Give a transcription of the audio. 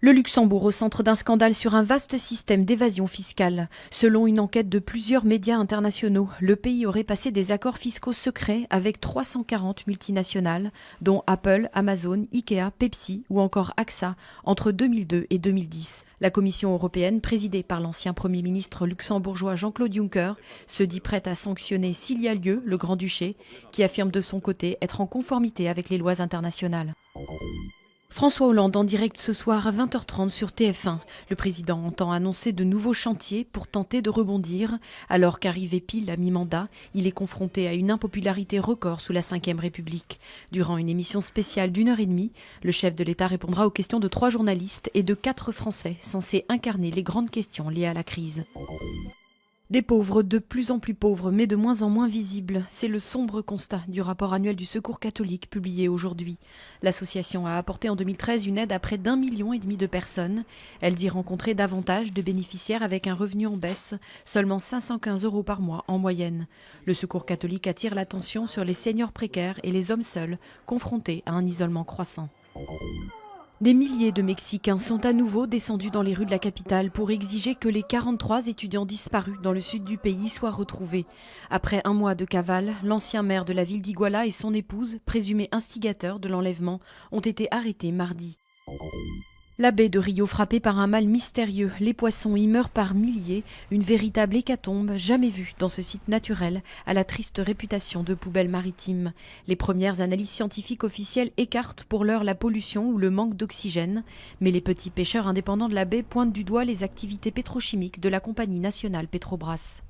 Le Luxembourg au centre d'un scandale sur un vaste système d'évasion fiscale. Selon une enquête de plusieurs médias internationaux, le pays aurait passé des accords fiscaux secrets avec 340 multinationales, dont Apple, Amazon, Ikea, Pepsi ou encore AXA, entre 2002 et 2010. La Commission européenne, présidée par l'ancien Premier ministre luxembourgeois Jean-Claude Juncker, se dit prête à sanctionner s'il y a lieu le Grand-Duché, qui affirme de son côté être en conformité avec les lois internationales. François Hollande en direct ce soir à 20h30 sur TF1. Le président entend annoncer de nouveaux chantiers pour tenter de rebondir. Alors qu'arrivé pile à mi-mandat, il est confronté à une impopularité record sous la Ve République. Durant une émission spéciale d'1h30, le chef de l'État répondra aux questions de 3 journalistes et de 4 Français censés incarner les grandes questions liées à la crise. Des pauvres, de plus en plus pauvres, mais de moins en moins visibles. C'est le sombre constat du rapport annuel du Secours catholique publié aujourd'hui. L'association a apporté en 2013 une aide à près d'1,5 million de personnes. Elle dit rencontrer davantage de bénéficiaires avec un revenu en baisse, seulement 515 € par mois en moyenne. Le Secours catholique attire l'attention sur les seniors précaires et les hommes seuls, confrontés à un isolement croissant. Des milliers de Mexicains sont à nouveau descendus dans les rues de la capitale pour exiger que les 43 étudiants disparus dans le sud du pays soient retrouvés. Après un mois de cavale, l'ancien maire de la ville d'Iguala et son épouse, présumés instigateurs de l'enlèvement, ont été arrêtés mardi. La baie de Rio frappée par un mal mystérieux, les poissons y meurent par milliers, une véritable hécatombe jamais vue dans ce site naturel à la triste réputation de poubelle maritime. Les premières analyses scientifiques officielles écartent pour l'heure la pollution ou le manque d'oxygène, mais les petits pêcheurs indépendants de la baie pointent du doigt les activités pétrochimiques de la compagnie nationale Petrobras.